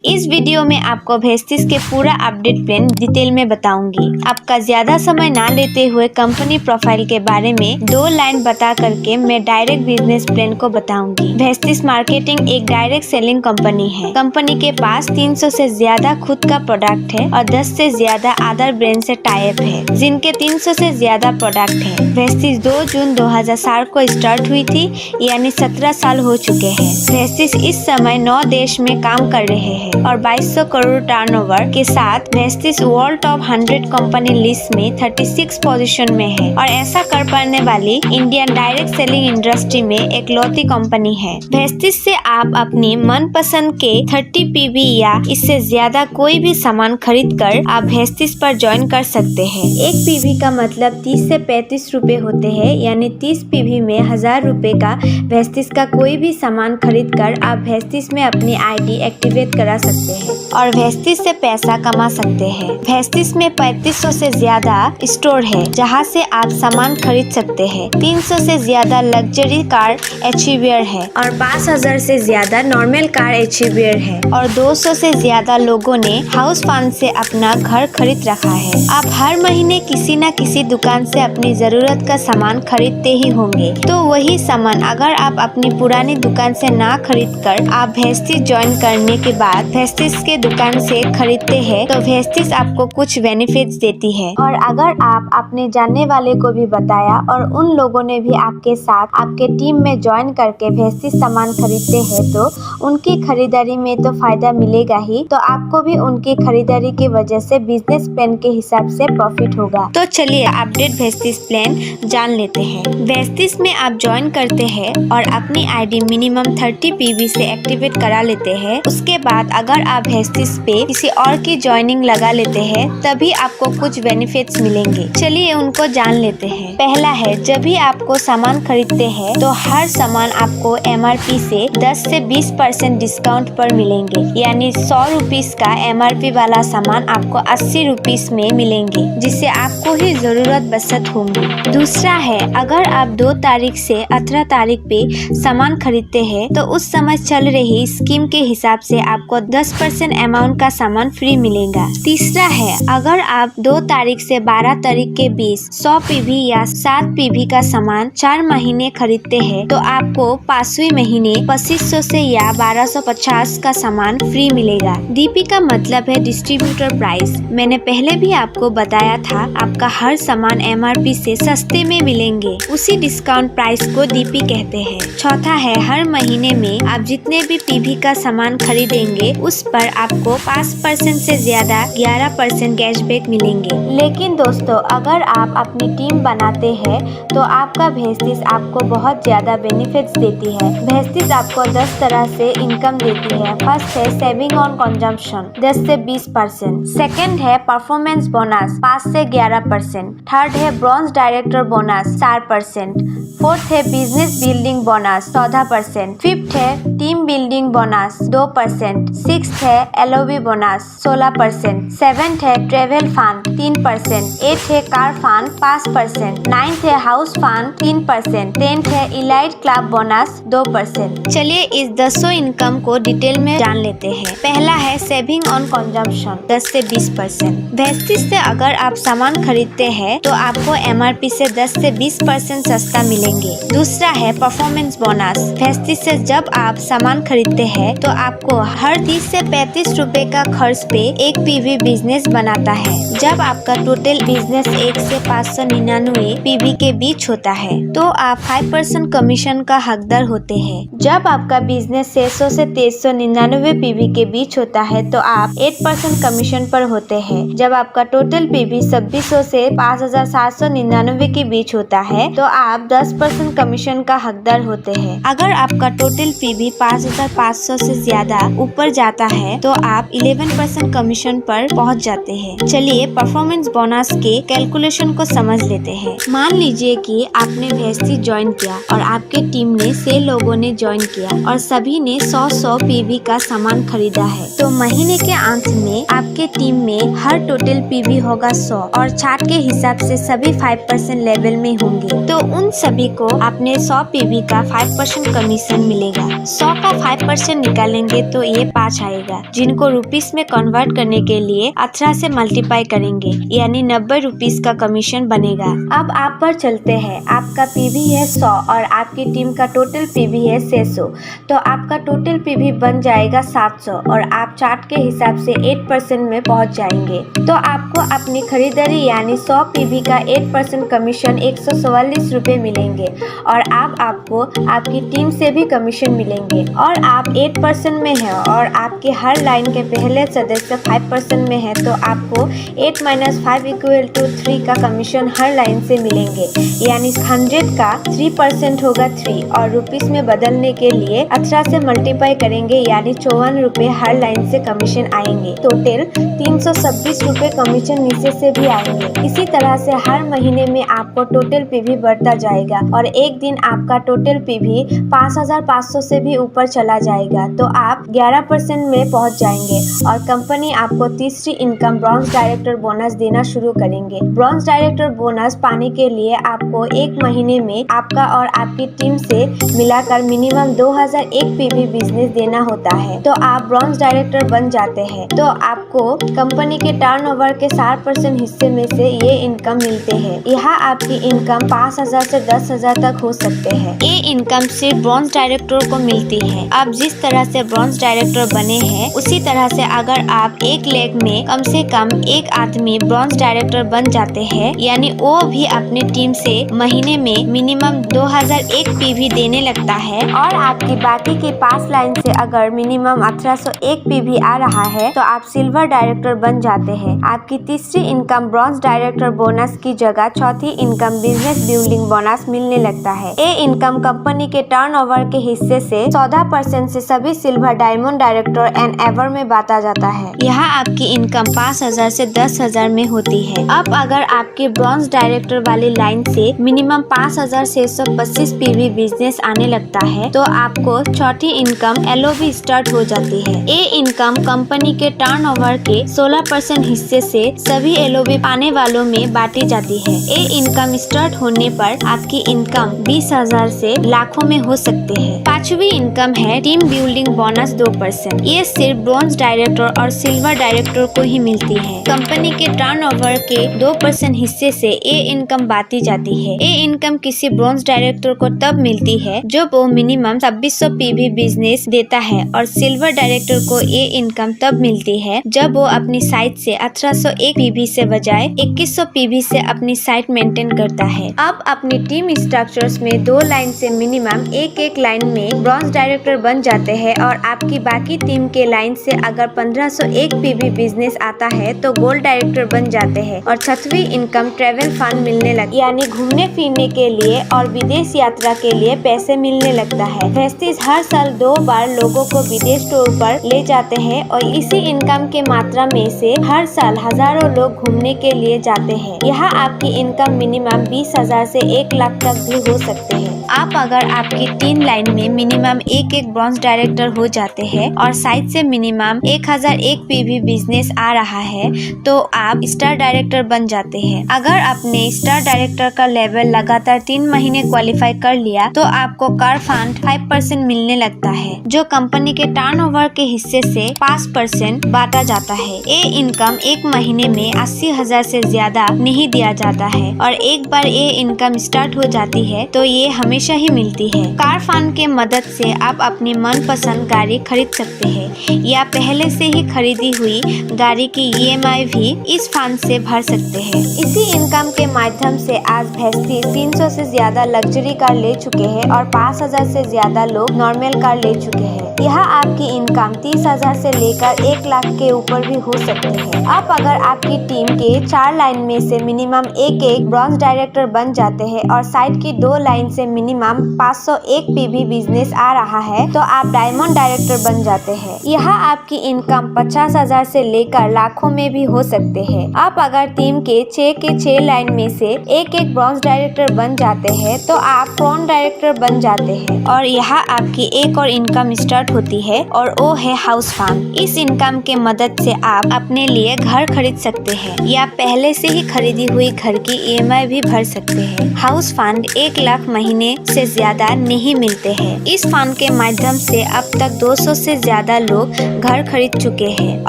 इस वीडियो में आपको वेस्टिज के पूरा अपडेट प्लान डिटेल में बताऊंगी। आपका ज्यादा समय ना लेते हुए कंपनी प्रोफाइल के बारे में 2 लाइन बता करके मैं डायरेक्ट बिजनेस प्लान को बताऊंगी। वेस्टिज मार्केटिंग एक डायरेक्ट सेलिंग कंपनी है। कंपनी के पास 300 से ज्यादा खुद का प्रोडक्ट है और 10 से ज्यादा अदर ब्रांड से टाई अप है, जिनके 300 से ज्यादा प्रोडक्ट है। वेस्टिज 2 जून 2007 को स्टार्ट हुई थी, यानी 17 साल हो चुके हैं। वेस्टिज इस समय 9 देश में काम कर रहे हैं और 2200 करोड़ टर्नओवर के साथ Vestige world top 100 company list में 36 पोजीशन में है और ऐसा कर पाने वाली इंडियन डायरेक्ट सेलिंग इंडस्ट्री में एक लौती कंपनी है। वेस्टिज से आप अपनी मनपसंद के 30 पीवी या इससे ज्यादा कोई भी सामान खरीद कर आप वेस्टिज पर ज्वाइन कर सकते हैं। एक पीवी का मतलब 30 से 35 रुपए होते हैं, यानी 30 पीवी में 1000 रुपए का वेस्टिज का कोई भी सामान खरीद कर आप वेस्टिज में अपनी आईडी एक्टिवेट करा सकते हैं और वेस्टिज से पैसा कमा सकते हैं। वेस्टिज में 3500 से ज्यादा स्टोर है जहां से आप सामान खरीद सकते हैं। 300 से ज्यादा लग्जरी कार एचीवियर है और 5000 से ज्यादा नॉर्मल कार एचीवियर है और 200 से ज्यादा लोगों ने हाउस फंड से अपना घर खरीद रखा है। आप हर महीने किसी न किसी दुकान से अपनी जरूरत का सामान खरीदते ही होंगे, तो वही सामान अगर आप अपनी पुरानी दुकान से ना खरीद कर आप वेस्टिज ज्वाइन करने के बाद वेस्टिज के दुकान से खरीदते हैं तो वेस्टिज आपको कुछ बेनिफिट्स देती है। और अगर आप अपने जानने वाले को भी बताया और उन लोगों ने भी आपके साथ आपके टीम में ज्वाइन करके वेस्टिज सामान खरीदते हैं तो उनकी खरीदारी में तो फायदा मिलेगा ही, तो आपको भी उनकी खरीदारी की वजह से बिजनेस प्लान के हिसाब से प्रॉफिट होगा। तो चलिए अपडेट वेस्टिज प्लान जान लेते हैं। वेस्टिज में आप ज्वाइन करते हैं और अपनी आईडी मिनिमम 30 पीवी से एक्टिवेट करा लेते हैं। उसके बाद अगर आप वेस्टिज पे किसी और की ज्वाइनिंग लगा लेते हैं तभी आपको कुछ बेनिफिट्स मिलेंगे। चलिए उनको जान लेते हैं। पहला है, जब भी आपको सामान खरीदते हैं तो हर सामान आपको MRP से 10 से 20% डिस्काउंट पर मिलेंगे, यानी 100 रुपीज का MRP वाला सामान आपको 80 रुपीज में मिलेंगे, जिससे आपको ही जरूरत बचत होंगी। दूसरा है, अगर आप 2 तारीख से 18 तारीख पे सामान खरीदते हैं तो उस समय चल रही स्कीम के हिसाब से आपको 10% अमाउंट का सामान फ्री मिलेगा। तीसरा है, अगर आप 2 तारीख से 12 तारीख के बीच 100 पीवी या 7 पीवी का सामान 4 महीने खरीदते हैं तो आपको 5वें महीने 2500 से या 1250 का सामान फ्री मिलेगा। डीपी का मतलब है डिस्ट्रीब्यूटर प्राइस। मैंने पहले भी आपको बताया था, आपका हर सामान MRP से सस्ते में मिलेंगे, उसी डिस्काउंट प्राइस को डीपी कहते हैं। चौथा है, हर महीने में आप जितने भी पीवी का सामान खरीदेंगे उस पर आपको 5% से ज्यादा 11% कैशबैक मिलेंगे। लेकिन दोस्तों, अगर आप अपनी टीम बनाते हैं तो आपका वेस्टिज आपको बहुत ज्यादा बेनिफिट्स देती है। वेस्टिज आपको 10 तरह से इनकम देती है। फर्स्ट है सेविंग ऑन कंजम्पशन 10 से 20%। सेकंड है परफॉर्मेंस बोनस 5 से 11%। थर्ड है ब्रॉन्ज डायरेक्टर बोनस 4%। फोर्थ है बिजनेस बिल्डिंग बोनस 14%। फिफ्थ है टीम बिल्डिंग बोनस 2%। सिक्स्थ है LOB बोनस 16%। सेवेंथ है ट्रेवल फंड 3%। एट्थ है कार फंड 5%। नाइन्थ है हाउस फंड 3%। टेंथ है इलाइट क्लब बोनस 2%। चलिए इस 10 इनकम को डिटेल में जान लेते हैं। पहला है सेविंग ऑन कंजम्पशन 10 से 20%। वेस्टिज से अगर आप सामान खरीदते हैं तो आपको MRP से 10 से 20% सस्ता मिलेंगे। दूसरा है परफॉर्मेंस बोनस। वेस्टिज से जब आप सामान खरीदते हैं तो आपको हर 30 से 35 रुपए का खर्च पे एक पीवी बिजनेस बनाता है। जब आपका टोटल बिजनेस 1 से 599 पीवी के बीच होता है तो आप 5% कमीशन का हकदार होते हैं। जब आपका बिजनेस 600 से 399 पीवी के बीच होता है तो आप 8% कमीशन पर होते हैं। जब आपका टोटल पीवी 2600 से 5799 के बीच होता है तो आप 10% कमीशन का हकदार होते हैं। अगर आपका टोटल पीवी 5500 से ज्यादा ऊपर जाता है तो आप 11% कमीशन पर पहुंच जाते हैं। चलिए परफॉर्मेंस बोनस के कैलकुलेशन को समझ लेते हैं। मान लीजिए कि आपने वेस्टिज ज्वाइन किया और आपके टीम ने 6 लोगों ने ज्वाइन किया और सभी ने 100 पीवी का सामान खरीदा है, तो महीने के अंत में आपके टीम में हर टोटल पीवी होगा 100 और चार्ट के हिसाब से सभी 5% लेवल में होंगे, तो उन सभी को आपने 100 पीवी का 5% कमीशन मिलेगा। 100 का 5% निकालेंगे तो ये 5000 दिखाएगा, जिनको रुपीस में कन्वर्ट करने के लिए 18 से मल्टीप्लाई करेंगे, यानी 90 रुपीस का कमीशन बनेगा। अब आप पर चलते हैं। आपका पीवी है 100 और आपकी टीम का टोटल पीवी है 600, तो आपका टोटल पीवी बन जाएगा 700 और आप चार्ट के हिसाब से 8% में पहुंच जाएंगे। तो आपको अपनी खरीदारी यानी 100 पीवी का 8% कमीशन 144 रुपए मिलेंगे और अब आपको आपकी टीम से भी कमीशन मिलेंगे और आप 8% में हैं और आपके हर लाइन के पहले सदस्य 5% में है, तो आपको 8 - 5 = 3 का कमीशन हर लाइन से मिलेंगे, यानी 100 का 3% होगा 3 और रुपीस में बदलने के लिए 18 से मल्टीप्लाई करेंगे, यानी 54 रुपए हर लाइन से कमीशन आएंगे। टोटल 326 रुपए कमीशन नीचे से भी आएंगे। इसी तरह से हर महीने में आपको टोटल पीवी बढ़ता जाएगा और एक दिन आपका टोटल पीवी 5500 से भी ऊपर चला जाएगा, तो आप 11% में पहुंच जाएंगे और कंपनी आपको तीसरी इनकम ब्रॉन्ज डायरेक्टर बोनस देना शुरू करेंगे। ब्रॉन्ज डायरेक्टर बोनस पाने के लिए आपको एक महीने में आपका और आपकी टीम से मिलाकर मिनिमम 2001 पीवी बिजनेस देना होता है, तो आप ब्रॉन्ज डायरेक्टर बन जाते हैं। तो आपको कंपनी के टर्नओवर के 60% हिस्से में से ये इनकम मिलते हैं। यहाँ आपकी इनकम 5000 से 10,000 तक हो सकते हैं। ये इनकम सिर्फ ब्रॉन्ज डायरेक्टर को मिलती है। आप जिस तरह से ब्रॉन्ज डायरेक्टर बने हैं उसी तरह से अगर आप एक लेग में कम से कम एक आदमी ब्रॉन्ज डायरेक्टर बन जाते हैं, यानी वो भी अपनी टीम से महीने में मिनिमम 2001 पीवी देने लगता है और आपकी बाकी की 5 लाइन से अगर मिनिमम 1801 पीवी आ रहा है तो आप सिल्वर डायरेक्टर बन जाते हैं। आपकी तीसरी इनकम ब्रॉन्ज डायरेक्टर बोनस की जगह चौथी इनकम बिजनेस बिल्डिंग बोनस मिलने लगता है। ये इनकम कंपनी के टर्नओवर के हिस्से से 14% से सभी silver diamond director and ever में बांटा जाता है। यहाँ आपकी इनकम 5000 से 10,000 में होती है। अब अगर आपके ब्रॉन्ज डायरेक्टर वाली लाइन से मिनिमम 5625 पीवी बिजनेस आने लगता है तो आपको चौथी इनकम एलओबी स्टार्ट हो जाती है। ये इनकम कंपनी के टर्नओवर के 16% हिस्से से सभी एलओबी पाने वालों में बांटी जाती है। ये इनकम स्टार्ट होने पर आपकी इनकम 20,000 से लाखों में हो सकते हैं। पांचवी इनकम है टीम बिल्डिंग बोनस 2%। ये सिर्फ ब्रॉन्ज डायरेक्टर और सिल्वर डायरेक्टर को ही मिलती है। कंपनी के टर्नओवर के 2% हिस्से से ये इनकम बांटी जाती है। ये इनकम किसी ब्रॉन्ज डायरेक्टर को तब मिलती है जब वो मिनिमम 2600 पीवी बिजनेस देता है और सिल्वर डायरेक्टर को ये इनकम तब मिलती है जब वो अपनी साइट से 1801 पीवी से बजाय 2100 पीवी से अपनी साइट मेंटेन करता है। अब अपनी टीम स्ट्रक्चर्स में 2 लाइन से मिनिमम एक लाइन में ब्रॉन्ज डायरेक्टर बन जाते हैं और आपकी बाकी टीम के लाइन से अगर 1501 पीवी बिजनेस आता है तो गोल्ड डायरेक्टर बन जाते हैं और छठवीं इनकम ट्रेवल फंड मिलने लगती है, यानी घूमने फिरने के लिए और विदेश यात्रा के लिए पैसे मिलने लगता है। वेस्टिज हर साल 2 बार लोगों को विदेश टूर पर ले जाते हैं और इसी इनकम के मात्रा में से हर साल हजारों लोग घूमने के लिए जाते हैं। यहाँ आपकी इनकम मिनिमम 20,000 से 1 लाख तक भी हो सकते हैं। आप अगर आपकी 3 लाइन में मिनिमम एक ब्रॉन्ज डायरेक्टर हो जाते हैं और साइट से मिनिमम 1001 पीवी बिजनेस आ रहा है तो आप स्टार डायरेक्टर बन जाते हैं। अगर आपने स्टार डायरेक्टर का लेवल लगातार 3 महीने क्वालिफाई कर लिया तो आपको कार फंड 5% मिलने लगता है, जो कंपनी के टर्नओवर के हिस्से से 5% बांटा जाता है। ये इनकम एक महीने में 80,000 से ज्यादा नहीं दिया जाता है और एक बार ये इनकम स्टार्ट हो जाती है तो ये हमेशा ही मिलती है। कार फंड के मदद से आप अपनी मनपसंद गाड़ी खरीद सकते हैं या पहले से ही खरीदी हुई गाड़ी की EMI भी इस फंड से भर सकते हैं। इसी इनकम के माध्यम से आज भेस्ती 300 से ज्यादा लग्जरी कार ले चुके हैं और 5000 से ज्यादा लोग नॉर्मल कार ले चुके हैं। यहाँ आपकी इनकम 30,000 से लेकर 1 लाख के ऊपर भी हो सकती है। अब अगर आपकी टीम के 4 लाइन में से मिनिमम एक ब्रॉन्ज डायरेक्टर बन जाते हैं और साइड की 2 लाइन से मिनिमम 501 पीवी बिजनेस आ रहा है तो आप डायमंड डायरेक्टर बन जाते हैं। यहाँ आपकी इनकम 50,000 से लेकर लाखों में भी हो सकते हैं। आप अगर टीम के 6 लाइन में से एक ब्रॉन्ज डायरेक्टर बन जाते हैं तो आप क्राउन डायरेक्टर बन जाते हैं और यहाँ आपकी एक और इनकम स्टार्ट होती है और वो है हाउस फंड। इस इनकम के मदद से आप अपने लिए घर खरीद सकते हैं या पहले से ही खरीदी हुई घर की EMI भी भर सकते हैं। हाउस फंड 1 लाख महीने से ज्यादा नहीं मिलते हैं। इस फंड के माध्यम से अब तक 200 से ज्यादा लोग घर खरीद चुके हैं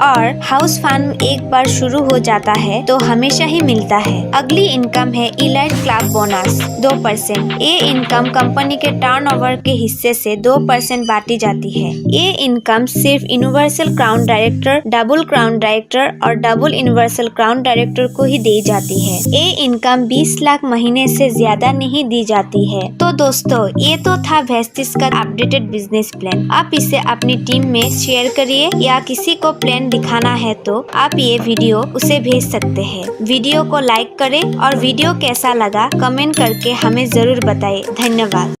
और हाउस फंड एक बार शुरू हो जाता है तो हमेशा ही मिलता है। अगली इनकम है इलाइट क्लब बोनस 2%। ये इनकम कंपनी के टर्नओवर के हिस्से से 2% बांटी जाती है। ये इनकम सिर्फ universal crown director, double crown director और डबल यूनिवर्सल क्राउन डायरेक्टर को ही दी जाती है। ये इनकम 20 लाख महीने से ज्यादा नहीं दी जाती है। तो दोस्तों, ये तो था वेस्टिज का अपडेटेड बिजनेस प्लान। आप इसे अपनी टीम में शेयर करिए या किसी को प्लान दिखाना है तो आप ये वीडियो उसे भेज सकते हैं। वीडियो को लाइक करें और वीडियो कैसा लगा कमेंट करके हमें जरूर बताएं। धन्यवाद।